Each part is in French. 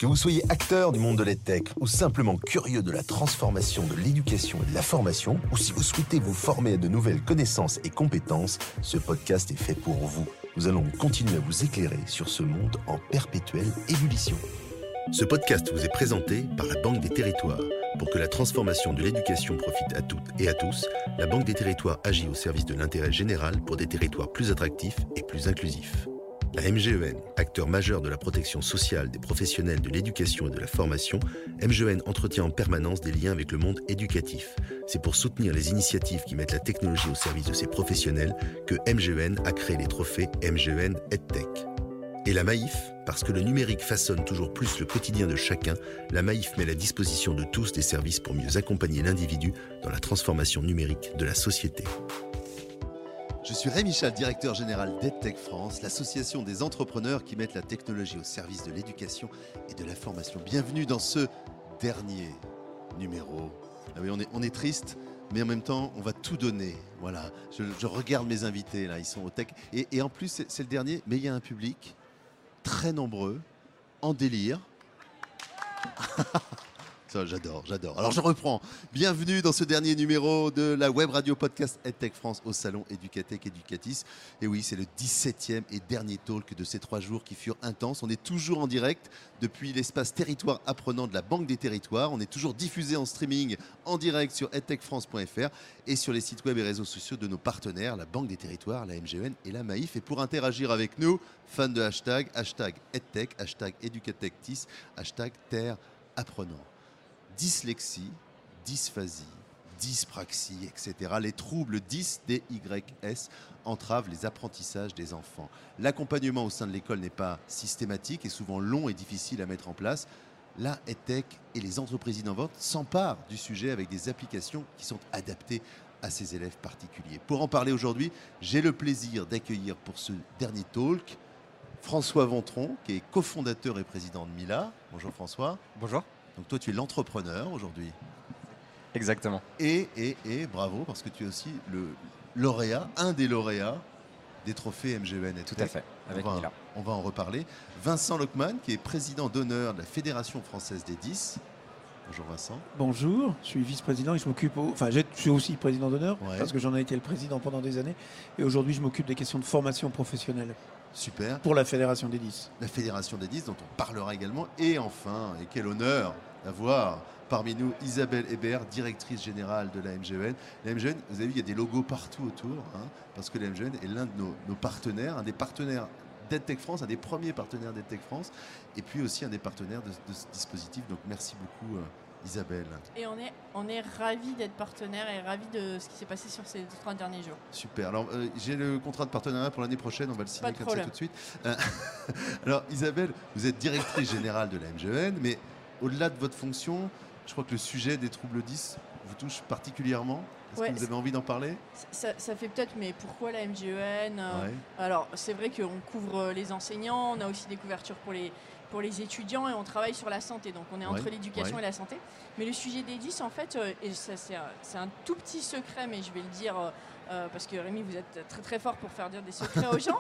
Que vous soyez acteur du monde de l'EdTech ou simplement curieux de la transformation de l'éducation et de la formation, ou si vous souhaitez vous former à de nouvelles connaissances et compétences, ce podcast est fait pour vous. Nous allons continuer à vous éclairer sur ce monde en perpétuelle ébullition. Ce podcast vous est présenté par la Banque des Territoires. Pour que la transformation de l'éducation profite à toutes et à tous, la Banque des Territoires agit au service de l'intérêt général pour des territoires plus attractifs et plus inclusifs. La MGEN, acteur majeur de la protection sociale des professionnels de l'éducation et de la formation, MGEN entretient en permanence des liens avec le monde éducatif. C'est pour soutenir les initiatives qui mettent la technologie au service de ces professionnels que MGEN a créé les trophées MGEN EdTech. Et la Maïf, parce que le numérique façonne toujours plus le quotidien de chacun, la Maïf met à la disposition de tous des services pour mieux accompagner l'individu dans la transformation numérique de la société. Je suis Rémi Chal, directeur général d'EdTech France, l'association des entrepreneurs qui mettent la technologie au service de l'éducation et de la formation. Bienvenue dans ce dernier numéro. Ah oui, on est triste, mais en même temps, on va tout donner. Voilà, je regarde mes invités, là, ils sont au tech. Et en plus, c'est le dernier, mais il y a un public très nombreux, en délire. Ça, j'adore. Alors je reprends. Bienvenue dans ce dernier numéro de la web radio podcast EdTech France au salon Educatech Educatis. Et oui, c'est le 17e et dernier talk de ces 3 jours qui furent intenses. On est toujours en direct depuis l'espace territoire apprenant de la Banque des Territoires. On est toujours diffusé en streaming en direct sur edtechfrance.fr et sur les sites web et réseaux sociaux de nos partenaires, la Banque des Territoires, la MGEN et la Maïf. Et pour interagir avec nous, fans de hashtag EdTech, hashtag Educatectis, hashtag Terre Apprenant. Dyslexie, dysphasie, dyspraxie, etc. Les troubles DYS entravent les apprentissages des enfants. L'accompagnement au sein de l'école n'est pas systématique et souvent long et difficile à mettre en place. La EdTech et les entreprises innovantes s'emparent du sujet avec des applications qui sont adaptées à ces élèves particuliers. Pour en parler aujourd'hui, j'ai le plaisir d'accueillir pour ce dernier talk François Vontron, qui est cofondateur et président de Mila. Bonjour François. Bonjour. Donc toi, tu es l'entrepreneur aujourd'hui. Exactement. Et bravo, parce que tu es aussi le lauréat, un des lauréats des trophées MGEN. Tout à fait, avec Mila. On va en reparler. Vincent Lockman, qui est président d'honneur de la Fédération française des 10. Bonjour Vincent. Bonjour, je suis vice-président et je m'occupe, je suis aussi président d'honneur, parce que j'en ai été le président pendant des années. Et aujourd'hui, je m'occupe des questions de formation professionnelle. Super. Pour la Fédération des 10. La Fédération des 10, dont on parlera également. Et enfin, et quel honneur d'avoir parmi nous Isabelle Hébert, directrice générale de la MGEN. La MGEN, vous avez vu, il y a des logos partout autour, parce que la MGEN est l'un de nos partenaires, un des partenaires d'EdTech France, un des premiers partenaires d'EdTech France, et puis aussi un des partenaires de ce dispositif. Donc merci beaucoup Isabelle. Et on est ravis d'être partenaires et ravis de ce qui s'est passé sur ces 3 derniers jours. Super. Alors, j'ai le contrat de partenariat pour l'année prochaine. On va le signer comme ça tout de suite. Alors, Isabelle, vous êtes directrice générale de la MGEN, mais au-delà de votre fonction, je crois que le sujet des troubles 10 vous touche particulièrement. Est-ce que vous avez envie d'en parler ? Ça fait peut-être, mais pourquoi la MGEN ? Alors, c'est vrai qu'on couvre les enseignants, on a aussi des couvertures pour les étudiants et on travaille sur la santé. Donc, on est entre l'éducation et la santé. Mais le sujet des 10, en fait, et ça, c'est un tout petit secret, mais je vais le dire parce que Rémi, vous êtes très très fort pour faire dire des secrets aux gens.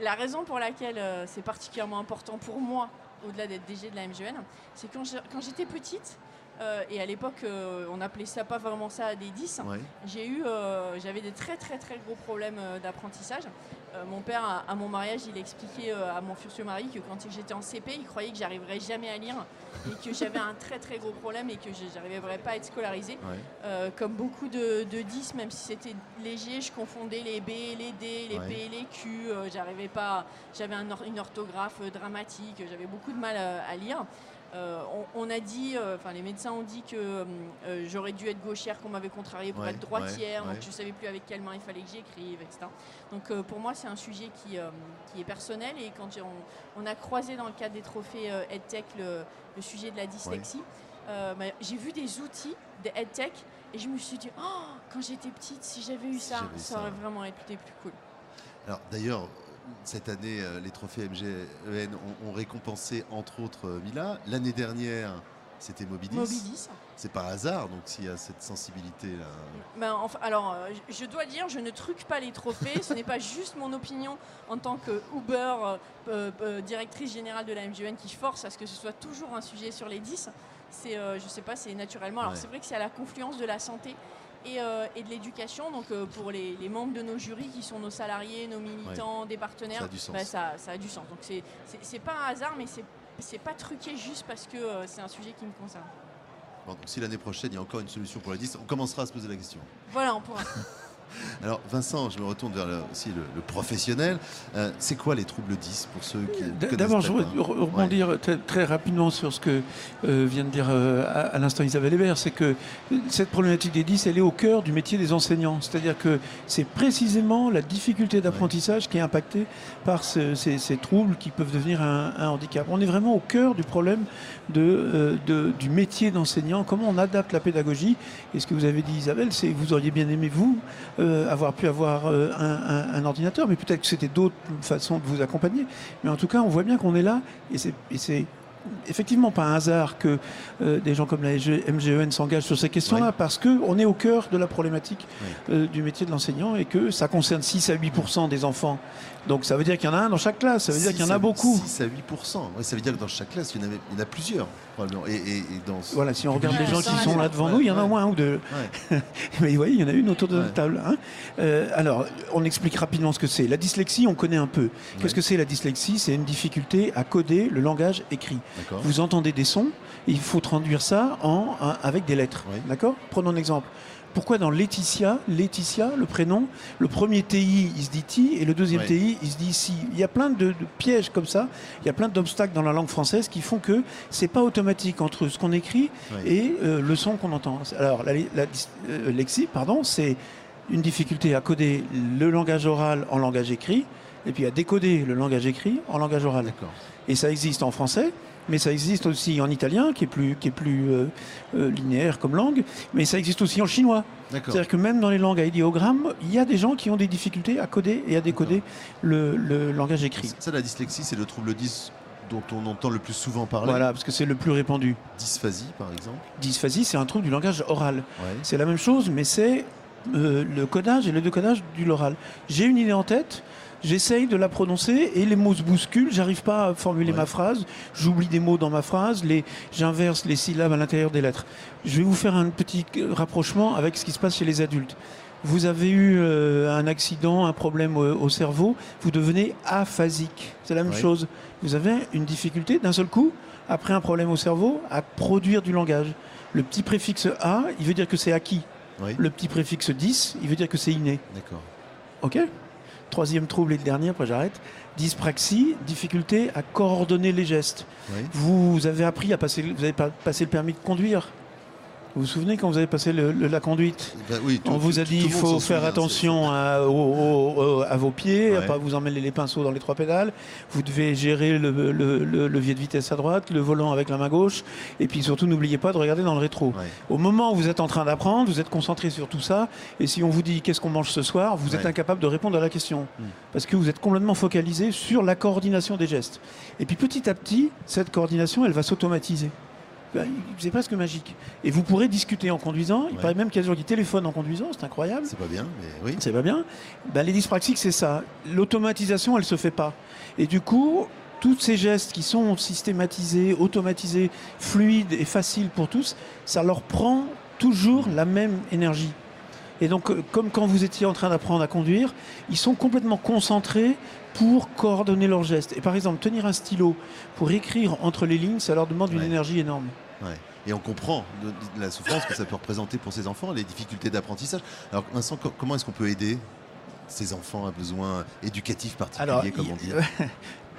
La raison pour laquelle c'est particulièrement important pour moi, au-delà d'être DG de la MGEN, c'est quand j'étais petite, et à l'époque, on appelait ça pas vraiment ça des 10. J'avais des très très très gros problèmes d'apprentissage. Mon père, à mon mariage, il expliquait à mon futur mari que quand j'étais en CP, il croyait que j'arriverais jamais à lire et que j'avais un très très gros problème et que je n'arriverais pas à être scolarisée. Comme beaucoup de 10, même si c'était léger, je confondais les B, les D, les P, les Q. J'arrivais pas. J'avais une orthographe dramatique. J'avais beaucoup de mal à lire. On a dit, les médecins ont dit que j'aurais dû être gauchère, qu'on m'avait contrarié pour être droitière, donc je ne savais plus avec quelle main il fallait que j'écrive, etc. Donc pour moi, c'est un sujet qui est personnel, et quand on a croisé dans le cadre des trophées EdTech le sujet de la dyslexie, j'ai vu des outils de EdTech et je me suis dit, quand j'étais petite, si j'avais eu ça aurait vraiment été plus cool. Alors d'ailleurs, cette année, les trophées MGEN ont récompensé entre autres Mila. L'année dernière, C'était Moby 10. Moby 10. C'est par hasard, donc, s'il y a cette sensibilité-là. Je dois dire, je ne truque pas les trophées. Ce n'est pas juste mon opinion en tant que Uber, directrice générale de la MJEN, qui force à ce que ce soit toujours un sujet sur les 10. C'est, je sais pas, c'est naturellement. Alors, c'est vrai que c'est à la confluence de la santé et de l'éducation. Donc, pour les membres de nos jurys, qui sont nos salariés, nos militants, des partenaires, ça a du sens. Donc, c'est pas un hasard, mais c'est pas truqué juste parce que c'est un sujet qui me concerne. Bon, donc si l'année prochaine, il y a encore une solution pour les 10, on commencera à se poser la question. Voilà, on pourra. Alors Vincent, je me retourne vers aussi le professionnel. C'est quoi les troubles 10 pour ceux qui connaissent? D'abord, je voudrais rebondir très rapidement sur ce que vient de dire à l'instant Isabelle Hébert. C'est que cette problématique des 10, elle est au cœur du métier des enseignants. C'est-à-dire que c'est précisément la difficulté d'apprentissage qui est impactée par ces troubles qui peuvent devenir un handicap. On est vraiment au cœur du problème du métier d'enseignant. Comment on adapte la pédagogie? Et ce que vous avez dit, Isabelle, c'est que vous auriez bien aimé, vous, avoir pu avoir un ordinateur, mais peut-être que c'était d'autres façons de vous accompagner. Mais en tout cas, on voit bien qu'on est là, et c'est effectivement pas un hasard que des gens comme la MJEN s'engagent sur ces questions-là, parce qu'on est au cœur de la problématique du métier de l'enseignant, et que ça concerne 6 à 8% des enfants. Donc ça veut dire qu'il y en a un dans chaque classe, ça veut dire qu'il y en a beaucoup. 6 à 8%, ça veut dire que dans chaque classe, il y en a plusieurs, probablement. Voilà, si on regarde les gens qui sont là devant nous, il y en a au moins un ou deux. Mais vous voyez, il y en a une autour de notre table. Hein. Alors, on explique rapidement ce que c'est. La dyslexie, on connaît un peu. Qu'est-ce que c'est la dyslexie? C'est une difficulté à coder le langage écrit. Vous entendez des sons, et il faut traduire ça avec des lettres. D'accord? Prenons un exemple. Pourquoi dans Laetitia, le prénom, le premier TI, il se dit TI, et le deuxième TI, il se dit SI. Il y a plein de pièges comme ça, il y a plein d'obstacles dans la langue française qui font que c'est pas automatique entre ce qu'on écrit et le son qu'on entend. Alors, la dyslexie, c'est une difficulté à coder le langage oral en langage écrit, et puis à décoder le langage écrit en langage oral. Et ça existe en français, mais ça existe aussi en italien, qui est plus linéaire comme langue, mais ça existe aussi en chinois. C'est-à-dire que même dans les langues à idéogramme, il y a des gens qui ont des difficultés à coder et à décoder le langage écrit. Ça, la dyslexie, c'est le trouble 10 dont on entend le plus souvent parler. Voilà, parce que c'est le plus répandu. Dysphasie, par exemple. Dysphasie, c'est un trouble du langage oral. C'est la même chose, mais c'est le codage et le décodage de l'oral. J'ai une idée en tête, j'essaye de la prononcer et les mots se bousculent, j'arrive pas à formuler ma phrase, j'oublie des mots dans ma phrase, j'inverse les syllabes à l'intérieur des lettres. Je vais vous faire un petit rapprochement avec ce qui se passe chez les adultes. Vous avez eu un accident, un problème au cerveau, vous devenez aphasique. C'est la même chose. Vous avez une difficulté d'un seul coup, après un problème au cerveau, à produire du langage. Le petit préfixe A, il veut dire que c'est acquis. Le petit préfixe 10, il veut dire que c'est inné. D'accord. Ok ? Troisième trouble et le dernier, après j'arrête. Dyspraxie, difficulté à coordonner les gestes. Vous avez appris à passer, vous avez passé le permis de conduire. Vous vous souvenez quand vous avez passé la conduite, on vous a dit il faut faire attention à vos pieds, à pas vous emmêler les pinceaux dans les 3 pédales. Vous devez gérer le levier de vitesse à droite, le volant avec la main gauche, et puis surtout n'oubliez pas de regarder dans le rétro. Au moment où vous êtes en train d'apprendre, vous êtes concentré sur tout ça, et si on vous dit qu'est-ce qu'on mange ce soir, vous êtes incapable de répondre à la question, parce que vous êtes complètement focalisé sur la coordination des gestes. Et puis petit à petit, cette coordination, elle va s'automatiser. C'est presque magique. Et vous pourrez discuter en conduisant. Il paraît même qu'il y a des gens qui téléphonent en conduisant. C'est incroyable. C'est pas bien, mais oui. C'est pas bien. Les dyspraxiques, c'est ça. L'automatisation, elle se fait pas. Et du coup, tous ces gestes qui sont systématisés, automatisés, fluides et faciles pour tous, ça leur prend toujours la même énergie. Et donc, comme quand vous étiez en train d'apprendre à conduire, ils sont complètement concentrés pour coordonner leurs gestes. Et par exemple, tenir un stylo pour écrire entre les lignes, ça leur demande une énergie énorme. Et on comprend la souffrance que ça peut représenter pour ces enfants, les difficultés d'apprentissage. Alors Vincent, comment est-ce qu'on peut aider ces enfants à besoins éducatifs particuliers, comme on dit?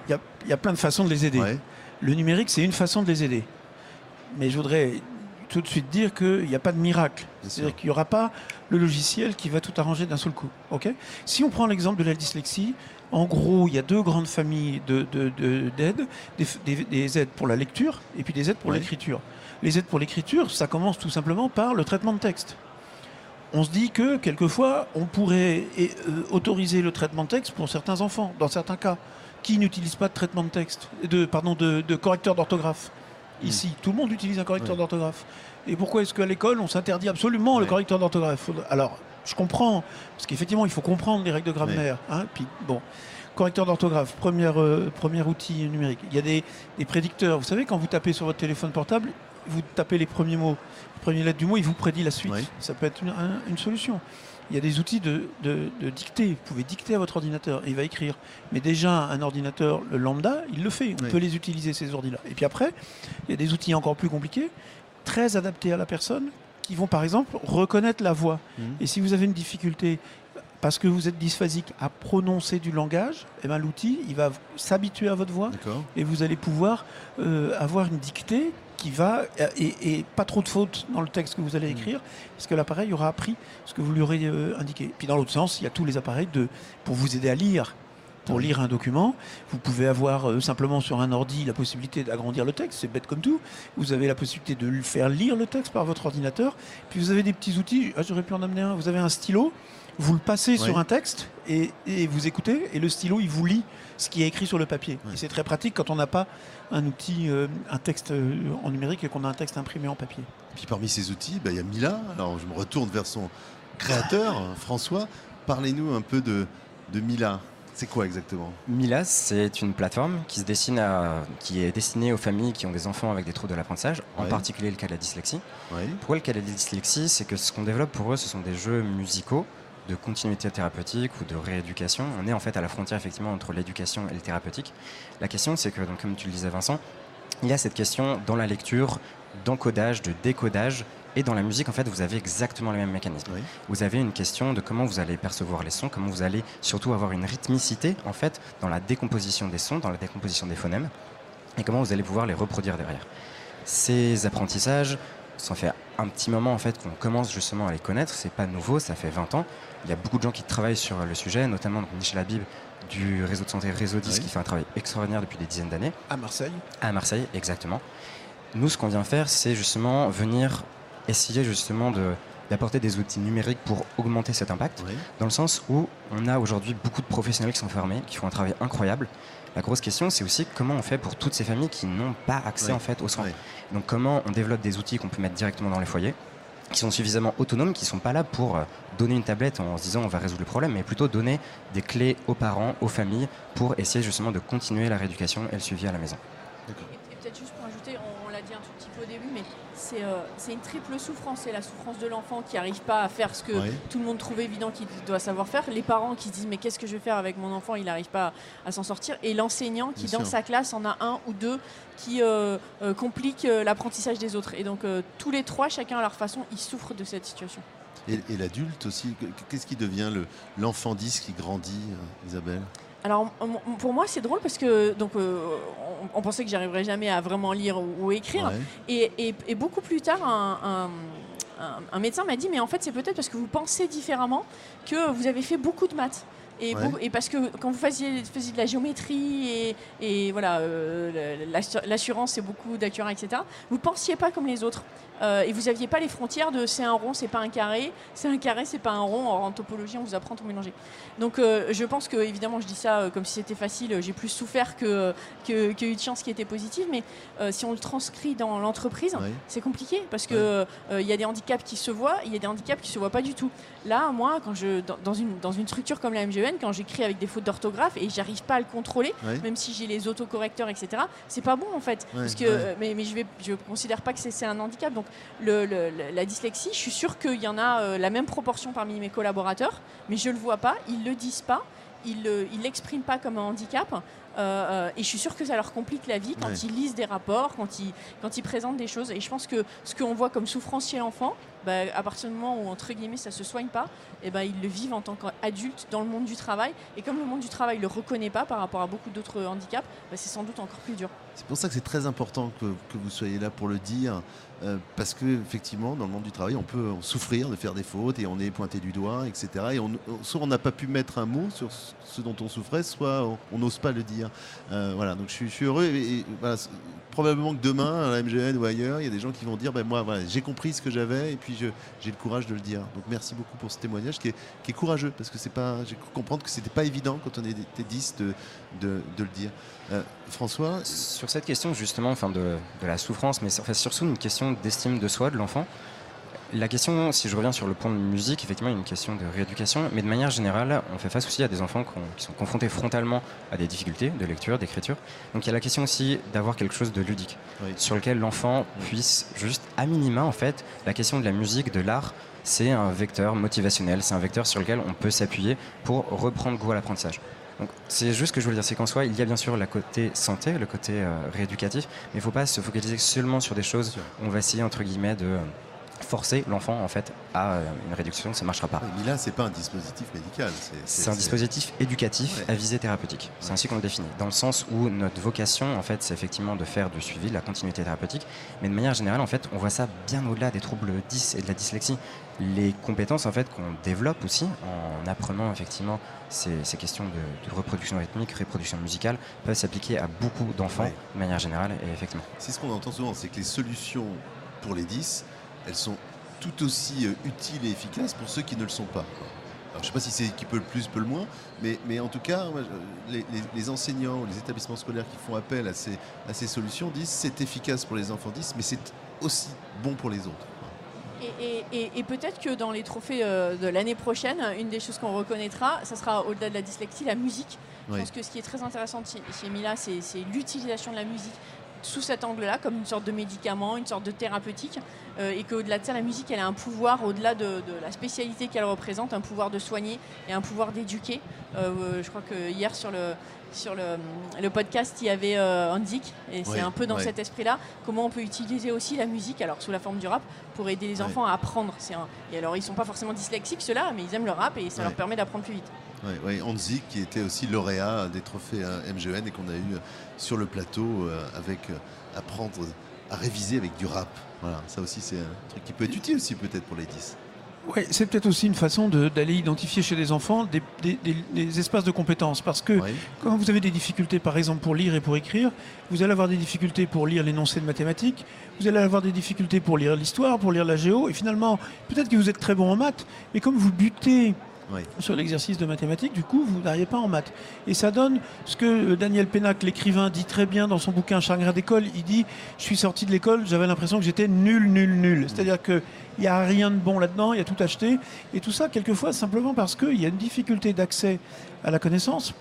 Il y a plein de façons de les aider. Le numérique, c'est une façon de les aider. Mais je voudrais tout de suite dire qu'il n'y a pas de miracle. C'est-à-dire qu'il n'y aura pas le logiciel qui va tout arranger d'un seul coup. Si on prend l'exemple de la dyslexie, en gros, il y a 2 grandes familles d'aides, des aides pour la lecture et puis des aides pour l'écriture. Les aides pour l'écriture, ça commence tout simplement par le traitement de texte. On se dit que, quelquefois, on pourrait autoriser le traitement de texte pour certains enfants, dans certains cas, qui n'utilisent pas de traitement de texte, de correcteur d'orthographe. ici. Tout le monde utilise un correcteur d'orthographe. Et pourquoi est-ce qu'à l'école, on s'interdit absolument le correcteur d'orthographe? Alors, je comprends, parce qu'effectivement, il faut comprendre les règles de grammaire. Puis, bon, correcteur d'orthographe, premier outil numérique. Il y a des prédicteurs. Vous savez, quand vous tapez sur votre téléphone portable, vous tapez les premiers mots, les premières lettres du mot, il vous prédit la suite. Ça peut être une solution. Il y a des outils de dictée. Vous pouvez dicter à votre ordinateur et il va écrire. Mais déjà, un ordinateur, le lambda, il le fait. On peut les utiliser, ces ordis-là. Et puis après, il y a des outils encore plus compliqués, très adaptés à la personne, qui vont par exemple reconnaître la voix. Et si vous avez une difficulté, parce que vous êtes dysphasique, à prononcer du langage, eh ben, l'outil, il va s'habituer à votre voix et vous allez pouvoir avoir une dictée qui va, et pas trop de fautes dans le texte que vous allez écrire, parce que l'appareil aura appris ce que vous lui aurez indiqué. Puis dans l'autre sens, il y a tous les appareils pour vous aider à lire. Pour lire un document, vous pouvez avoir simplement sur un ordi la possibilité d'agrandir le texte, c'est bête comme tout. Vous avez la possibilité de lui faire lire le texte par votre ordinateur. Puis vous avez des petits outils, j'aurais pu en amener un, vous avez un stylo, vous le passez sur un texte et vous écoutez, et le stylo il vous lit ce qui est écrit sur le papier. Et c'est très pratique quand on n'a pas un outil, un texte en numérique et qu'on a un texte imprimé en papier. Et puis parmi ces outils, il y a Mila. Alors je me retourne vers son créateur, François. Parlez-nous un peu de Mila. C'est quoi exactement? Mila, c'est une plateforme qui est destinée aux familles qui ont des enfants avec des troubles de l'apprentissage, en particulier le cas de la dyslexie. Pourquoi le cas de la dyslexie? C'est que ce qu'on développe pour eux, ce sont des jeux musicaux de continuité thérapeutique ou de rééducation. On est en fait à la frontière effectivement entre l'éducation et le thérapeutique. La question, c'est que, donc, comme tu le disais Vincent, il y a cette question dans la lecture d'encodage, de décodage. Et dans la musique, en fait, vous avez exactement les mêmes mécanismes. Vous avez une question de comment vous allez percevoir les sons, comment vous allez surtout avoir une rythmicité, en fait, dans la décomposition des sons, dans la décomposition des phonèmes, et comment vous allez pouvoir les reproduire derrière. Ces apprentissages, ça fait un petit moment, en fait, qu'on commence justement à les connaître. C'est pas nouveau, ça fait 20 ans. Il y a beaucoup de gens qui travaillent sur le sujet, notamment Michel Habib du réseau de santé Réseau 10, qui fait un travail extraordinaire depuis des dizaines d'années. À Marseille. À Marseille, exactement. Nous, ce qu'on vient faire, c'est justement venir essayer justement d'apporter des outils numériques pour augmenter cet impact, dans le sens où on a aujourd'hui beaucoup de professionnels qui sont formés, qui font un travail incroyable. La grosse question, c'est aussi comment on fait pour toutes ces familles qui n'ont pas accès en fait aux soins. Donc comment on développe des outils qu'on peut mettre directement dans les foyers, qui sont suffisamment autonomes, qui ne sont pas là pour donner une tablette en se disant on va résoudre le problème, mais plutôt donner des clés aux parents, aux familles, pour essayer justement de continuer la rééducation et le suivi à la maison. Et peut-être juste pour ajouter, on l'a dit un tout petit peu au début, mais c'est une triple souffrance. C'est la souffrance de l'enfant qui n'arrive pas à faire ce que tout le monde trouve évident qu'il doit savoir faire. Les parents qui se disent mais qu'est-ce que je vais faire avec mon enfant, il n'arrive pas à s'en sortir. Et l'enseignant qui dans sa classe en a un ou deux qui compliquent l'apprentissage des autres. Et donc tous les trois, chacun à leur façon, ils souffrent de cette situation. Et l'adulte aussi, qu'est-ce qui devient l'enfant 10 qui grandit, Isabelle? Alors pour moi c'est drôle parce que donc on pensait que j'arriverais jamais à vraiment lire ou écrire et beaucoup plus tard un médecin m'a dit mais en fait c'est peut-être parce que vous pensez différemment que vous avez fait beaucoup de maths. Et parce que quand vous faisiez de la géométrie et voilà, l'assurance c'est beaucoup d'actuariat, etc., vous pensiez pas comme les autres. Et vous n'aviez pas les frontières de c'est un rond, c'est pas un carré, c'est un carré, c'est pas un rond. En topologie, on vous apprend à tout mélanger. Donc je pense que, évidemment, je dis ça comme si c'était facile, j'ai plus souffert que eu de chance qui était positive, mais si on le transcrit dans l'entreprise, c'est compliqué parce que il y a des handicaps qui se voient, il y a des handicaps qui se voient pas du tout. Là, moi, quand dans une structure comme la MGEN, quand j'écris avec des fautes d'orthographe et j'arrive pas à le contrôler, même si j'ai les autocorrecteurs, etc., c'est pas bon en fait. Parce que, mais je considère pas que c'est un handicap. Donc la dyslexie, je suis sûre qu'il y en a la même proportion parmi mes collaborateurs, mais je le vois pas, ils le disent pas, ils l'expriment pas comme un handicap. Et je suis sûre que ça leur complique la vie quand ils lisent des rapports, quand ils présentent des choses. Et je pense que ce qu'on voit comme souffrance chez l'enfant, à partir du moment où, entre guillemets, ça ne se soigne pas, ils le vivent en tant qu'adultes dans le monde du travail. Et comme le monde du travail ne le reconnaît pas par rapport à beaucoup d'autres handicaps, c'est sans doute encore plus dur. C'est pour ça que c'est très important que vous soyez là pour le dire. Parce qu'effectivement, dans le monde du travail, on peut souffrir de faire des fautes et on est pointé du doigt, etc. Et soit on n'a pas pu mettre un mot sur ce dont on souffrait, soit on n'ose pas le dire. Voilà, donc je suis heureux. Et voilà, probablement que demain, à la MGN ou ailleurs, il y a des gens qui vont dire moi, voilà, j'ai compris ce que j'avais et puis j'ai le courage de le dire. Donc merci beaucoup pour ce témoignage qui est courageux parce que j'ai cru comprendre que c'était pas évident quand on était 10 de le dire. François, sur cette question justement, de la souffrance, mais surtout une question d'estime de soi de l'enfant. La question, si je reviens sur le point de musique, effectivement, il y a une question de rééducation, mais de manière générale, on fait face aussi à des enfants qui sont confrontés frontalement à des difficultés de lecture, d'écriture. Donc il y a la question aussi d'avoir quelque chose de ludique, sur lequel l'enfant puisse juste, à minima, en fait, la question de la musique, de l'art, c'est un vecteur motivationnel, c'est un vecteur sur lequel on peut s'appuyer pour reprendre goût à l'apprentissage. Donc, c'est juste ce que je voulais dire, c'est qu'en soi, il y a bien sûr le côté santé, le côté rééducatif, mais il ne faut pas se focaliser seulement sur des choses où on va essayer, entre guillemets, de forcer l'enfant en fait à une réduction, ça ne marchera pas. Mais là, c'est pas un dispositif médical. C'est un dispositif éducatif à visée thérapeutique. C'est ainsi qu'on le définit. Dans le sens où notre vocation, en fait, c'est effectivement de faire du suivi, de la continuité thérapeutique. Mais de manière générale, en fait, on voit ça bien au-delà des troubles 10 et de la dyslexie. Les compétences en fait qu'on développe aussi en apprenant effectivement ces questions de reproduction rythmique, reproduction musicale peuvent s'appliquer à beaucoup d'enfants de manière générale et effectivement. C'est ce qu'on entend souvent, c'est que les solutions pour les 10, elles sont tout aussi utiles et efficaces pour ceux qui ne le sont pas. Alors, je ne sais pas si c'est qui peut le plus, peut le moins, mais en tout cas, les enseignants, les établissements scolaires qui font appel à ces solutions disent c'est efficace pour les enfants 10, mais c'est aussi bon pour les autres. Et peut-être que dans les trophées de l'année prochaine, une des choses qu'on reconnaîtra, ça sera au-delà de la dyslexie, la musique. Je pense que ce qui est très intéressant chez Mila, c'est l'utilisation de la musique sous cet angle-là, comme une sorte de médicament, une sorte de thérapeutique, et qu'au-delà de ça, la musique, elle a un pouvoir, au-delà de la spécialité qu'elle représente, un pouvoir de soigner et un pouvoir d'éduquer. Je crois que hier, sur le podcast, il y avait Hanzik, et c'est un peu dans cet esprit-là, comment on peut utiliser aussi la musique, alors sous la forme du rap, pour aider les enfants à apprendre. Et alors, ils ne sont pas forcément dyslexiques, ceux-là, mais ils aiment le rap et ça leur permet d'apprendre plus vite. Hanzik qui était aussi lauréat des trophées MGN et qu'on a eu sur le plateau avec apprendre à réviser avec du rap. Voilà, ça aussi c'est un truc qui peut être utile aussi peut-être pour les 10. Oui, c'est peut-être aussi une façon d'aller identifier chez les enfants des espaces de compétences. Parce que quand vous avez des difficultés, par exemple, pour lire et pour écrire, vous allez avoir des difficultés pour lire l'énoncé de mathématiques, vous allez avoir des difficultés pour lire l'histoire, pour lire la géo, et finalement, peut-être que vous êtes très bon en maths, mais comme vous butez sur l'exercice de mathématiques, du coup, vous n'arrivez pas en maths. Et ça donne ce que Daniel Pénac, l'écrivain, dit très bien dans son bouquin Chagrin d'école. Il dit « Je suis sorti de l'école, j'avais l'impression que j'étais nul. » C'est-à-dire qu'il n'y a rien de bon là-dedans, il y a tout acheté. Et tout ça, quelquefois, simplement parce qu'il y a une difficulté d'accès à la connaissance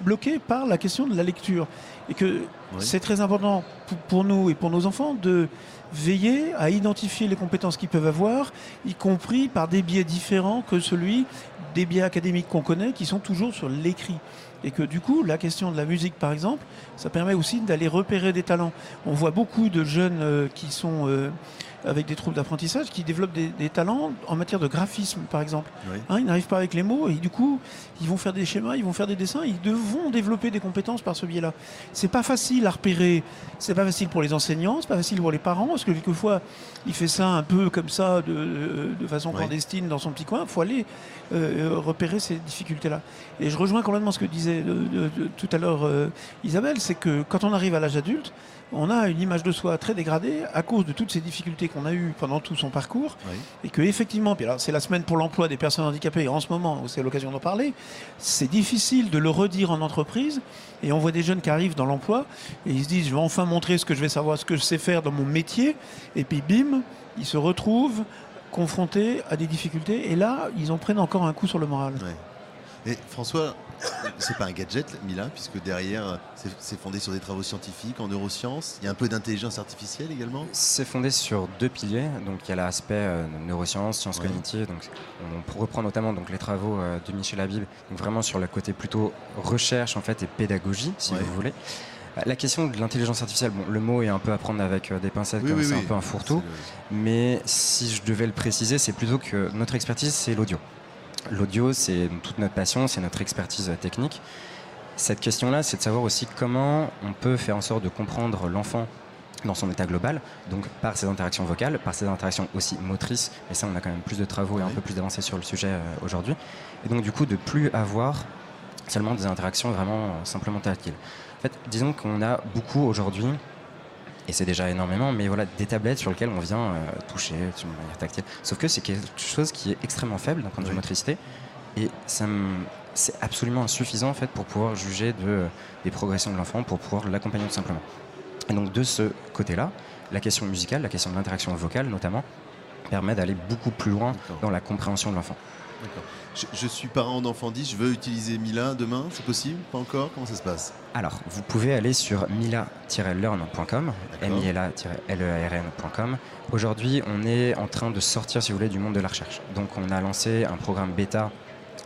bloquée par la question de la lecture. Et que c'est très important pour nous et pour nos enfants de veiller à identifier les compétences qu'ils peuvent avoir, y compris par des biais différents que celui des biais académiques qu'on connaît, qui sont toujours sur l'écrit. Et que du coup, la question de la musique, par exemple, ça permet aussi d'aller repérer des talents. On voit beaucoup de jeunes qui sont avec des troubles d'apprentissage, qui développent des talents en matière de graphisme, par exemple. Ils n'arrivent pas avec les mots, et du coup, ils vont faire des schémas, ils vont faire des dessins, ils devront développer des compétences par ce biais-là. C'est pas facile à repérer, c'est pas facile pour les enseignants, c'est pas facile pour les parents, parce que quelquefois, il fait ça un peu comme ça, de façon clandestine dans son petit coin. Il faut aller repérer ces difficultés-là. Et je rejoins complètement ce que disait tout à l'heure Isabelle, c'est que quand on arrive à l'âge adulte, on a une image de soi très dégradée à cause de toutes ces difficultés qu'on a eues pendant tout son parcours. Et que effectivement, puis alors c'est la semaine pour l'emploi des personnes handicapées, et en ce moment, c'est l'occasion d'en parler, c'est difficile de le redire en entreprise. Et on voit des jeunes qui arrivent dans l'emploi et ils se disent « Je vais enfin montrer ce que je vais savoir, ce que je sais faire dans mon métier ». Et puis bim, ils se retrouvent confrontés à des difficultés. Et là, ils en prennent encore un coup sur le moral. Et François, c'est pas un gadget, Mila, puisque derrière, c'est fondé sur des travaux scientifiques en neurosciences. Il y a un peu d'intelligence artificielle également. C'est fondé sur deux piliers. Donc il y a l'aspect neurosciences, sciences cognitives. Donc on reprend notamment donc les travaux de Michel Habib, donc vraiment sur le côté plutôt recherche en fait et pédagogie, si vous voulez. La question de l'intelligence artificielle, bon, le mot est un peu à prendre avec des pincettes, c'est un peu un fourre-tout. Mais si je devais le préciser, c'est plutôt que notre expertise, c'est l'audio. L'audio, c'est toute notre passion, c'est notre expertise technique. Cette question-là, c'est de savoir aussi comment on peut faire en sorte de comprendre l'enfant dans son état global, donc par ses interactions vocales, par ses interactions aussi motrices, et ça on a quand même plus de travaux et un peu plus d'avancées sur le sujet aujourd'hui, et donc du coup de plus avoir seulement des interactions vraiment simplement tactiles. En fait, disons qu'on a beaucoup aujourd'hui Et c'est déjà énormément, mais voilà, des tablettes sur lesquelles on vient toucher d'une manière tactile. Sauf que c'est quelque chose qui est extrêmement faible d'un point de vue motricité. Et c'est absolument insuffisant en fait, pour pouvoir juger des progressions de l'enfant, pour pouvoir l'accompagner tout simplement. Et donc de ce côté-là, la question musicale, la question de l'interaction vocale notamment, permet d'aller beaucoup plus loin dans la compréhension de l'enfant. D'accord. Je suis parent d'enfant 10, je veux utiliser Mila demain, c'est possible? Pas encore? Comment ça se passe? Alors, vous pouvez aller sur mila-learn.com, mila-learn.com. Aujourd'hui, on est en train de sortir, si vous voulez, du monde de la recherche. Donc, on a lancé un programme bêta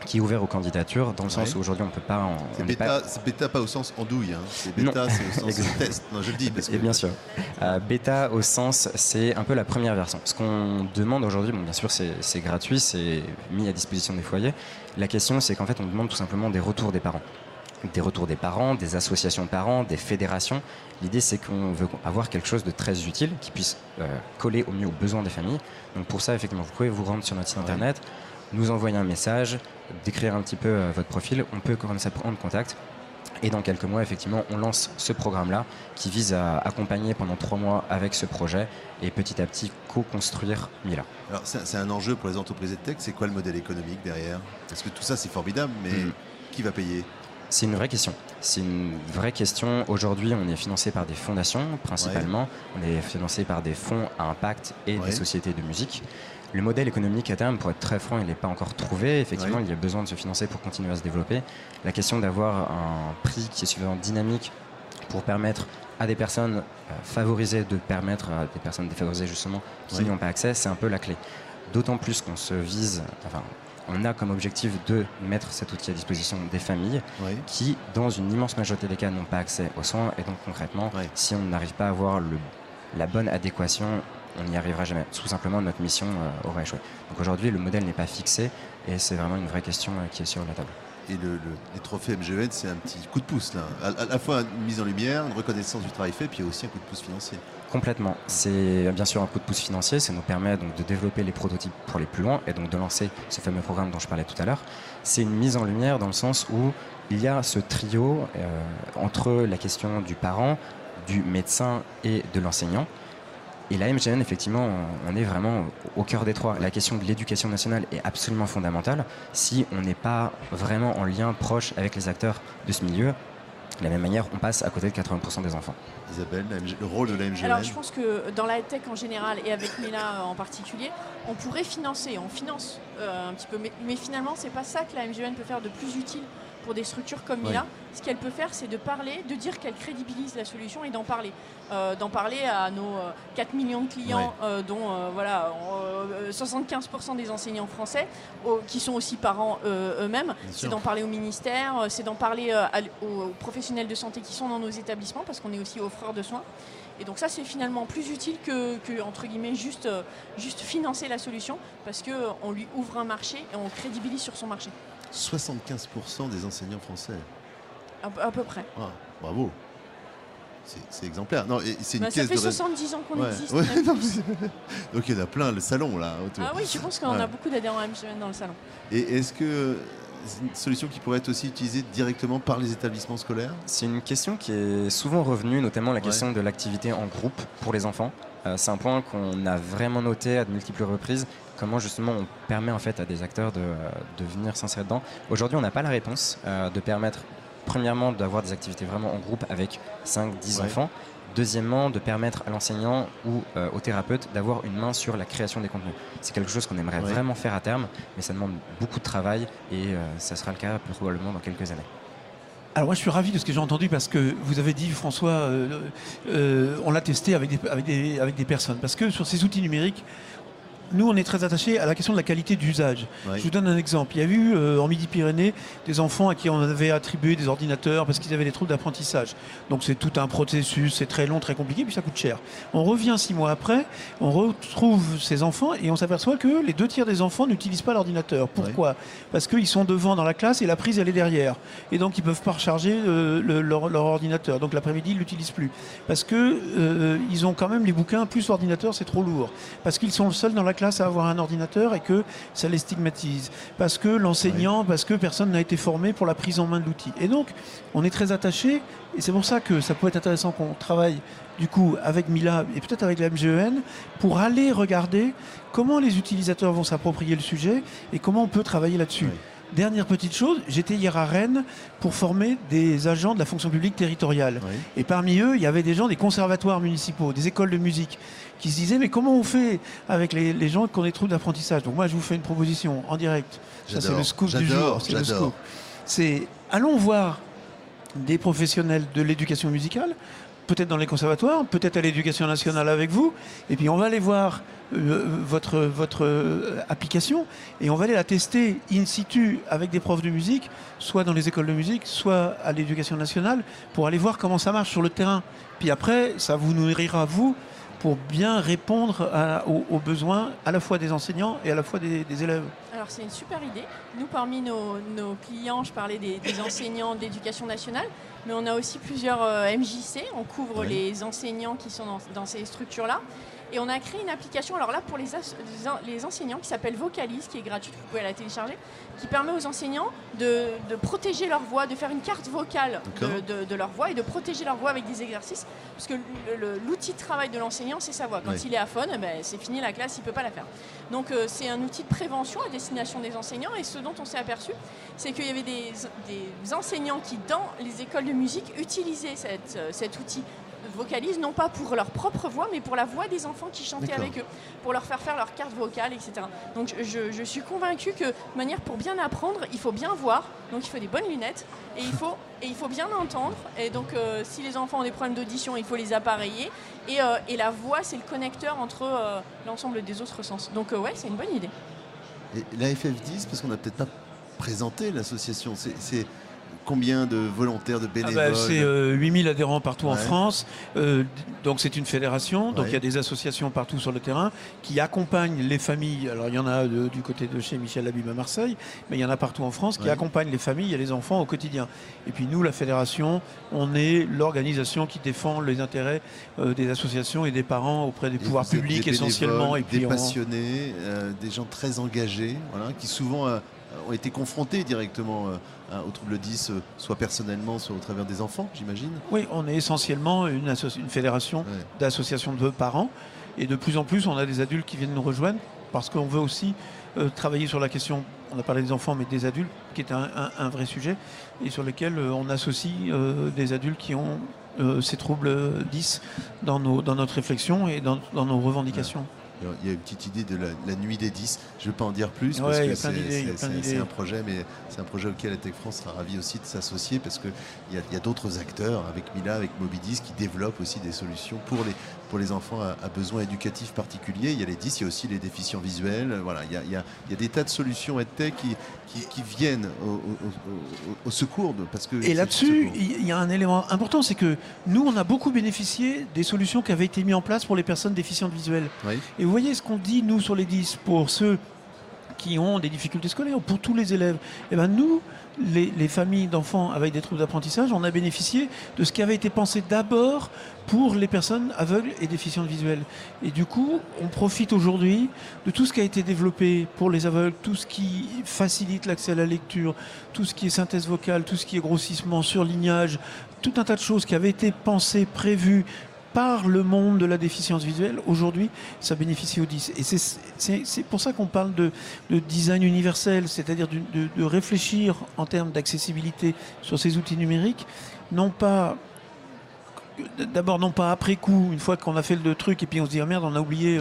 qui est ouvert aux candidatures, dans le sens où aujourd'hui on ne peut pas... C'est bêta pas au sens andouille, hein. C'est bêta, c'est au sens test. Non, je le dis parce que... Et bien sûr. Bêta au sens, c'est un peu la première version. Ce qu'on demande aujourd'hui, bon, bien sûr c'est gratuit, c'est mis à disposition des foyers. La question c'est qu'en fait on demande tout simplement des retours des parents. Des retours des parents, des associations de parents, des fédérations. L'idée c'est qu'on veut avoir quelque chose de très utile qui puisse coller au mieux aux besoins des familles. Donc pour ça effectivement vous pouvez vous rendre sur notre site internet, nous envoyer un message, décrire un petit peu votre profil, on peut commencer à prendre contact. Et dans quelques mois, effectivement, on lance ce programme-là qui vise à accompagner pendant 3 mois avec ce projet et petit à petit co-construire Mila. Alors c'est un enjeu pour les entreprises EdTech, c'est quoi le modèle économique derrière? Parce que tout ça c'est formidable, mais qui va payer? C'est une vraie question. C'est une vraie question. Aujourd'hui, on est financé par des fondations principalement. On est financé par des fonds à impact et des sociétés de musique. Le modèle économique à terme, pour être très franc, il n'est pas encore trouvé. Effectivement, il y a besoin de se financer pour continuer à se développer. La question d'avoir un prix qui est suffisamment dynamique pour permettre à des personnes favorisées de permettre à des personnes défavorisées justement qui n'y ont pas accès, c'est un peu la clé. D'autant plus qu'on se vise, on a comme objectif de mettre cet outil à disposition des familles qui, dans une immense majorité des cas, n'ont pas accès aux soins. Et donc concrètement, si on n'arrive pas à avoir la bonne adéquation, on n'y arrivera jamais. Tout simplement, notre mission aura échoué. Donc aujourd'hui, le modèle n'est pas fixé et c'est vraiment une vraie question qui est sur la table. Et les trophées MGEN, c'est un petit coup de pouce là. À la fois une mise en lumière, une reconnaissance du travail fait, puis aussi un coup de pouce financier. Complètement. C'est bien sûr un coup de pouce financier. Ça nous permet donc de développer les prototypes pour aller plus loin et donc de lancer ce fameux programme dont je parlais tout à l'heure. C'est une mise en lumière dans le sens où il y a ce trio entre la question du parent, du médecin et de l'enseignant. Et la MGN, effectivement, on est vraiment au cœur des trois. La question de l'éducation nationale est absolument fondamentale. Si on n'est pas vraiment en lien proche avec les acteurs de ce milieu, de la même manière, on passe à côté de 80% des enfants. Isabelle, le rôle de la MGN? Alors je pense que dans la tech en général et avec Mila en particulier, on pourrait financer, on finance un petit peu. Mais finalement, c'est pas ça que la MGN peut faire de plus utile pour des structures comme Mila. Ce qu'elle peut faire, c'est de parler, de dire qu'elle crédibilise la solution et d'en parler. D'en parler à nos 4 millions de clients, dont 75% des enseignants français, qui sont aussi parents eux-mêmes. C'est d'en parler au ministère, c'est d'en parler aux professionnels de santé qui sont dans nos établissements, parce qu'on est aussi offreurs de soins. Et donc ça, c'est finalement plus utile que entre guillemets, juste financer la solution, parce qu'on lui ouvre un marché et on crédibilise sur son marché. 75% des enseignants français. À peu près. Ah, bravo. C'est exemplaire. Non, et c'est une ça fait 70 ans qu'on existe. Donc il y en a plein, le salon là autour. Ah oui, je pense qu'on a beaucoup d'adhérents à MGN dans le salon. Et est-ce que c'est une solution qui pourrait être aussi utilisée directement par les établissements scolaires? C'est une question qui est souvent revenue, notamment la question de l'activité en groupe pour les enfants. C'est un point qu'on a vraiment noté à de multiples reprises, comment justement on permet en fait à des acteurs de venir s'insérer dedans. Aujourd'hui, on n'a pas la réponse de permettre, premièrement, d'avoir des activités vraiment en groupe avec 5-10 enfants. Deuxièmement, de permettre à l'enseignant ou au thérapeute d'avoir une main sur la création des contenus. C'est quelque chose qu'on aimerait vraiment faire à terme, mais ça demande beaucoup de travail et ça sera le cas probablement dans quelques années. Alors moi je suis ravi de ce que j'ai entendu parce que vous avez dit François, on l'a testé avec des personnes. Parce que sur ces outils numériques, nous, on est très attachés à la question de la qualité d'usage. Je vous donne un exemple. Il y a eu en Midi-Pyrénées des enfants à qui on avait attribué des ordinateurs parce qu'ils avaient des troubles d'apprentissage. Donc c'est tout un processus, c'est très long, très compliqué, puis ça coûte cher. On revient 6 mois après, on retrouve ces enfants et on s'aperçoit que les 2/3 des enfants n'utilisent pas l'ordinateur. Pourquoi ? Parce qu'ils sont devant dans la classe et la prise elle est derrière. Et donc ils ne peuvent pas recharger leur ordinateur. Donc l'après-midi ils ne l'utilisent plus. Parce qu'ils ont quand même les bouquins plus l'ordinateur, c'est trop lourd. Parce qu'ils sont seuls dans la classe classe à avoir un ordinateur et que ça les stigmatise. Parce que l'enseignant, parce que personne n'a été formé pour la prise en main de l'outil. Et donc, on est très attaché, et c'est pour ça que ça peut être intéressant qu'on travaille du coup avec Mila et peut-être avec la MGEN pour aller regarder comment les utilisateurs vont s'approprier le sujet et comment on peut travailler là-dessus. Oui. Dernière petite chose, j'étais hier à Rennes pour former des agents de la fonction publique territoriale. Oui. Et parmi eux, il y avait des gens des conservatoires municipaux, des écoles de musique, qui se disaient mais comment on fait avec les gens qui ont des troubles d'apprentissage. Donc moi, je vous fais une proposition en direct. Ça, c'est le scoop du jour. C'est le scoop. C'est allons voir des professionnels de l'éducation musicale, peut-être dans les conservatoires, peut-être à l'éducation nationale avec vous, et puis on va aller voir votre application et on va aller la tester in situ avec des profs de musique, soit dans les écoles de musique, soit à l'éducation nationale, pour aller voir comment ça marche sur le terrain. Puis après, ça vous nourrira, vous, pour bien répondre aux besoins à la fois des enseignants et à la fois des élèves. Alors c'est une super idée. Nous, parmi nos clients, je parlais des enseignants d'éducation nationale, mais on a aussi plusieurs MJC. On couvre les enseignants qui sont dans ces structures-là. Et on a créé une application, alors là pour les enseignants, qui s'appelle Vocalise, qui est gratuite, vous pouvez la télécharger, qui permet aux enseignants de protéger leur voix, de faire une carte vocale de leur voix et de protéger leur voix avec des exercices. Parce que l'outil de travail de l'enseignant, c'est sa voix. Quand il est aphone, c'est fini la classe, il ne peut pas la faire. Donc c'est un outil de prévention à destination des enseignants. Et ce dont on s'est aperçu, c'est qu'il y avait des enseignants qui, dans les écoles de musique, utilisaient cet outil Vocalise, non pas pour leur propre voix, mais pour la voix des enfants qui chantaient avec eux, pour leur faire leur carte vocale, etc. Donc je suis convaincue que, de manière pour bien apprendre, il faut bien voir, donc il faut des bonnes lunettes, et il faut bien entendre. Et donc si les enfants ont des problèmes d'audition, il faut les appareiller. Et la voix, c'est le connecteur entre l'ensemble des autres sens. Donc ouais, c'est une bonne idée. Et la FF10, parce qu'on n'a peut-être pas présenté l'association, c'est combien de volontaires, de bénévoles? C'est 8000 adhérents partout en France. Donc c'est une fédération. Donc il y a des associations partout sur le terrain qui accompagnent les familles. Alors il y en a du côté de chez Michel Labib à Marseille, mais il y en a partout en France qui accompagnent les familles et les enfants au quotidien. Et puis nous, la fédération, on est l'organisation qui défend les intérêts des associations et des parents auprès des pouvoirs publics essentiellement. Et puis des passionnés, des gens très engagés, qui souvent ont été confrontés directement aux troubles 10, soit personnellement, soit au travers des enfants, j'imagine. Oui, on est essentiellement une fédération d'associations de parents. Et de plus en plus, on a des adultes qui viennent nous rejoindre parce qu'on veut aussi travailler sur la question, on a parlé des enfants, mais des adultes, qui est un vrai sujet, et sur lequel on associe des adultes qui ont ces troubles 10 dans notre réflexion et dans nos revendications. Il y a une petite idée de la nuit des 10. Je ne vais pas en dire plus parce que c'est un projet, mais c'est un projet auquel EdTech France sera ravi aussi de s'associer parce qu'il y a d'autres acteurs avec Mila, avec Moby10 qui développent aussi des solutions pour les enfants à besoins éducatifs particuliers. Il y a les 10, il y a aussi les déficients visuels. Voilà, il y a des tas de solutions EdTech qui viennent au secours. Et là-dessus, il y a un élément important, c'est que nous, on a beaucoup bénéficié des solutions qui avaient été mises en place pour les personnes déficientes visuelles. Oui. Et vous voyez ce qu'on dit, nous, sur les 10, pour ceux qui ont des difficultés scolaires, pour tous les élèves. Et ben nous, les familles d'enfants avec des troubles d'apprentissage, on a bénéficié de ce qui avait été pensé d'abord pour les personnes aveugles et déficientes visuelles. Et du coup, on profite aujourd'hui de tout ce qui a été développé pour les aveugles, tout ce qui facilite l'accès à la lecture, tout ce qui est synthèse vocale, tout ce qui est grossissement, surlignage, tout un tas de choses qui avaient été pensées, prévues par le monde de la déficience visuelle. Aujourd'hui, ça bénéficie aux 10. Et c'est pour ça qu'on parle de design universel, c'est-à-dire de réfléchir en termes d'accessibilité sur ces outils numériques, non pas après coup, une fois qu'on a fait le truc et puis on se dit ah merde, on a oublié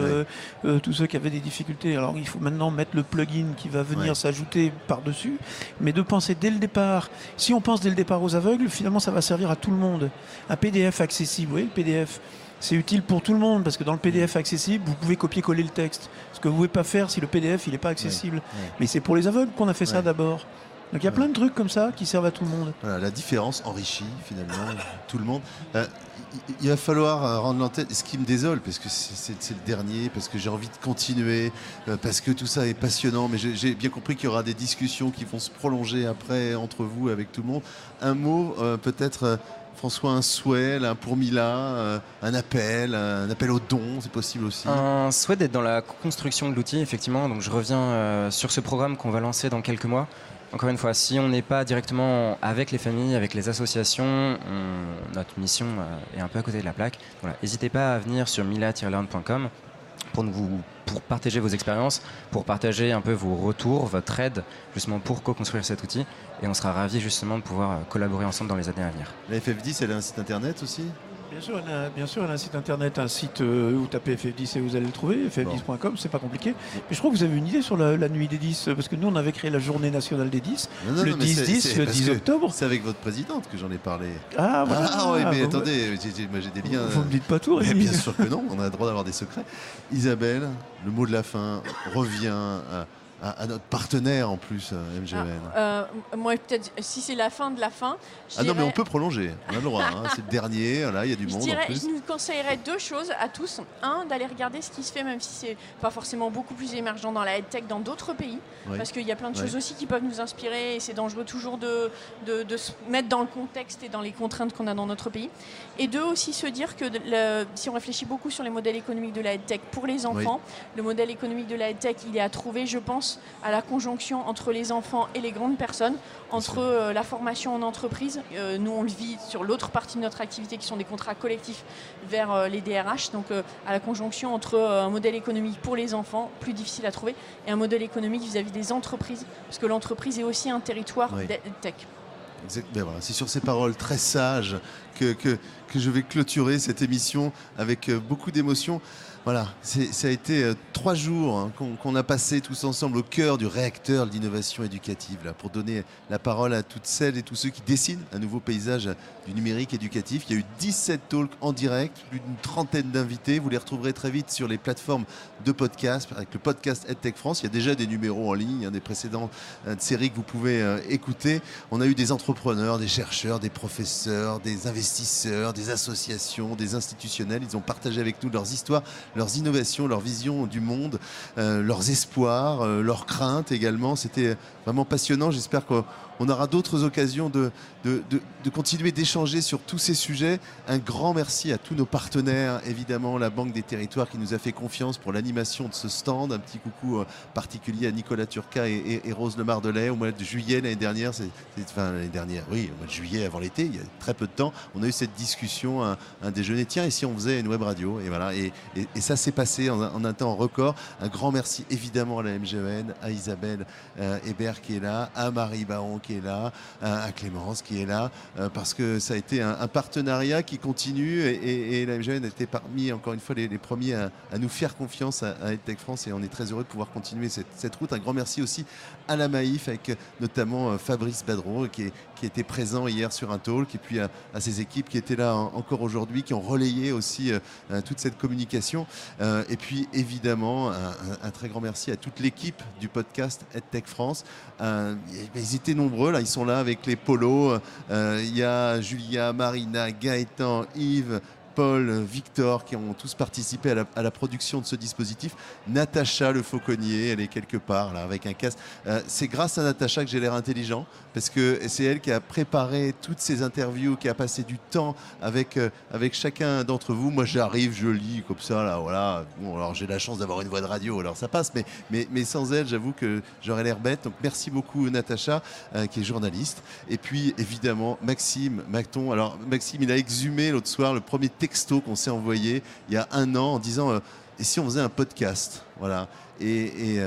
tous ceux qui avaient des difficultés. Alors il faut maintenant mettre le plugin qui va venir s'ajouter par-dessus, mais de penser dès le départ. Si on pense dès le départ aux aveugles, finalement ça va servir à tout le monde. Un PDF accessible, oui, le PDF, c'est utile pour tout le monde parce que dans le PDF accessible, vous pouvez copier-coller le texte. Ce que vous ne pouvez pas faire si le PDF il n'est pas accessible. Mais c'est pour les aveugles qu'on a fait ça d'abord. Donc il y a plein de trucs comme ça qui servent à tout le monde. Voilà, la différence enrichit finalement tout le monde. Il va falloir rendre l'antenne, ce qui me désole, parce que c'est le dernier, parce que j'ai envie de continuer, parce que tout ça est passionnant, mais j'ai bien compris qu'il y aura des discussions qui vont se prolonger après entre vous, avec tout le monde. Un mot peut-être François, un souhait là, pour Mila, un appel aux dons, c'est possible aussi? Un souhait d'être dans la construction de l'outil, effectivement. Donc je reviens sur ce programme qu'on va lancer dans quelques mois. Encore une fois, si on n'est pas directement avec les familles, avec les associations, notre mission est un peu à côté de la plaque. Voilà. N'hésitez pas à venir sur mila-learn.com pour partager vos expériences, pour partager un peu vos retours, votre aide, justement pour co-construire cet outil. Et on sera ravis justement de pouvoir collaborer ensemble dans les années à venir. La FF10, elle a un site internet aussi? Bien sûr, elle a un site internet, un site où vous tapez FF10 et vous allez le trouver, ff10.com, c'est pas compliqué. Mais je crois que vous avez une idée sur la nuit des 10, parce que nous on avait créé la journée nationale des 10, le 10-10, le 10 octobre. C'est avec votre présidente que j'en ai parlé. Ah, voilà. Ah oui, mais attendez, j'ai des liens. Vous me dites pas tout, mais bien sûr que non, on a le droit d'avoir des secrets. Isabelle, le mot de la fin revient à notre partenaire en plus, MGEN. Moi, peut-être, si c'est la fin de la fin. Non, mais on peut prolonger, on a le droit. C'est le dernier, là, il y a du monde. Je nous conseillerais deux choses à tous. Un, d'aller regarder ce qui se fait, même si c'est pas forcément beaucoup plus émergent dans la EdTech dans d'autres pays, parce qu'il y a plein de choses aussi qui peuvent nous inspirer et c'est dangereux toujours de se mettre dans le contexte et dans les contraintes qu'on a dans notre pays. Et deux, aussi se dire que si on réfléchit beaucoup sur les modèles économiques de la EdTech pour les enfants, le modèle économique de la EdTech, il est à trouver, je pense, à la conjonction entre les enfants et les grandes personnes, entre la formation en entreprise. Nous, on le vit sur l'autre partie de notre activité qui sont des contrats collectifs vers les DRH, donc à la conjonction entre un modèle économique pour les enfants, plus difficile à trouver, et un modèle économique vis-à-vis des entreprises, parce que l'entreprise est aussi un territoire tech. Ben voilà, c'est sur ces paroles très sages que je vais clôturer cette émission avec beaucoup d'émotion. Voilà, ça a été 3 jours qu'on a passé tous ensemble au cœur du réacteur de l'innovation éducative, là, pour donner la parole à toutes celles et tous ceux qui dessinent un nouveau paysage du numérique éducatif. Il y a eu 17 talks en direct, plus d'une trentaine d'invités. Vous les retrouverez très vite sur les plateformes de podcast, avec le podcast EdTech France. Il y a déjà des numéros en ligne, des précédentes séries que vous pouvez écouter. On a eu des entrepreneurs, des chercheurs, des professeurs, des investisseurs, des associations, des institutionnels. Ils ont partagé avec nous leurs histoires, leurs innovations, leur vision du monde, leurs espoirs, leurs craintes également. C'était vraiment passionnant. J'espère qu'on aura d'autres occasions de continuer d'échanger sur tous ces sujets. Un grand merci à tous nos partenaires, évidemment la Banque des Territoires qui nous a fait confiance pour l'animation de ce stand. Un petit coucou particulier à Nicolas Turca et Rose Le Mardelet. Au mois de juillet l'année dernière, oui, au mois de juillet avant l'été, il y a très peu de temps, on a eu cette discussion, un déjeuner. Tiens, et si on faisait une web radio? Et voilà, et ça s'est passé en un temps record. Un grand merci évidemment à la MGEN, à Isabelle Hébert qui est là, à Marie Baron qui est là, à Clémence qui est là, parce que ça a été un partenariat qui continue et la MGEN était parmi, encore une fois, les premiers à nous faire confiance à EdTech France et on est très heureux de pouvoir continuer cette route. Un grand merci aussi à la Maïf avec notamment Fabrice Badreau qui était présent hier sur un talk et puis à ses équipes qui étaient là encore aujourd'hui, qui ont relayé aussi toute cette communication. Et puis évidemment un très grand merci à toute l'équipe du podcast EdTech France. Ils étaient nombreux, là, ils sont là avec les polos. Il y a Julia, Marina, Gaëtan, Yves, Paul, Victor qui ont tous participé à la production de ce dispositif. Natacha le fauconnier, elle est quelque part là avec un casque. C'est grâce à Natacha que j'ai l'air intelligent parce que c'est elle qui a préparé toutes ces interviews, qui a passé du temps avec chacun d'entre vous. Moi j'arrive, je lis comme ça là, voilà. Bon, alors j'ai la chance d'avoir une voix de radio, alors ça passe, mais sans elle, j'avoue que j'aurais l'air bête. Donc merci beaucoup Natacha qui est journaliste. Et puis évidemment Maxime Macton. Alors Maxime, il a exhumé l'autre soir le premier texto qu'on s'est envoyé il y a 1 an en disant et si on faisait un podcast, voilà. Et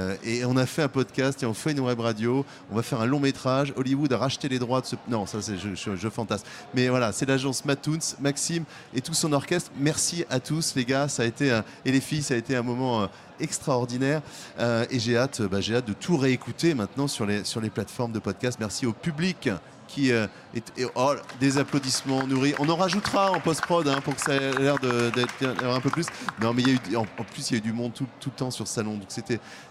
on a fait un podcast et on fait une web radio. On va faire un long métrage. Hollywood a racheté les droits de ce... Non, ça c'est je fantasme. Mais voilà, c'est l'agence Matoons, Maxime et tout son orchestre. Merci à tous les gars, ça a été et les filles, ça a été un moment extraordinaire. Et j'ai hâte de tout réécouter maintenant sur les plateformes de podcast. Merci au public qui des applaudissements nourris. On en rajoutera en post-prod pour que ça ait l'air d'être un peu plus. Non, mais en plus, il y a eu du monde tout le temps sur ce salon. Donc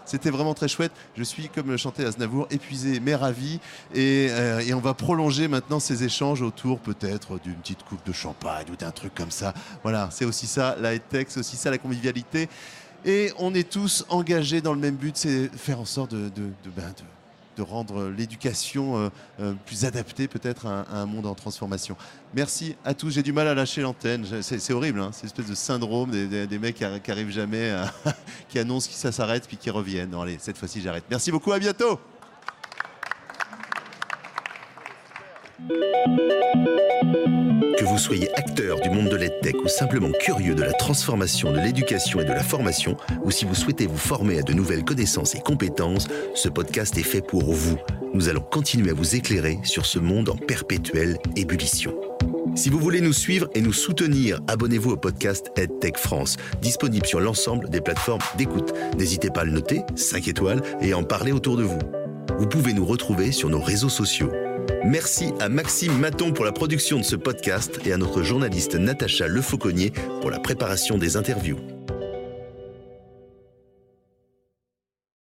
c'était vraiment très chouette. Je suis, comme chantait Aznavour, épuisé mais ravi. Et on va prolonger maintenant ces échanges autour peut-être d'une petite coupe de champagne ou d'un truc comme ça. Voilà, c'est aussi ça la EdTech, c'est aussi ça la convivialité. Et on est tous engagés dans le même but, c'est faire en sorte de rendre l'éducation plus adaptée peut-être à un monde en transformation. Merci à tous. J'ai du mal à lâcher l'antenne. C'est horrible, hein, c'est une espèce de syndrome des mecs qui arrivent jamais, qui annoncent que ça s'arrête puis qui reviennent. Non, allez, cette fois-ci j'arrête. Merci beaucoup, à bientôt. Que vous soyez acteur du monde de l'EdTech ou simplement curieux de la transformation de l'éducation et de la formation, ou si vous souhaitez vous former à de nouvelles connaissances et compétences, ce podcast est fait pour vous. Nous allons continuer à vous éclairer sur ce monde en perpétuelle ébullition. Si vous voulez nous suivre et nous soutenir, abonnez-vous au podcast EdTech France, disponible sur l'ensemble des plateformes d'écoute. N'hésitez pas à le noter, 5 étoiles, et à en parler autour de vous. Vous pouvez nous retrouver sur nos réseaux sociaux. Merci à Maxime Maton pour la production de ce podcast et à notre journaliste Natacha Lefauconnier pour la préparation des interviews.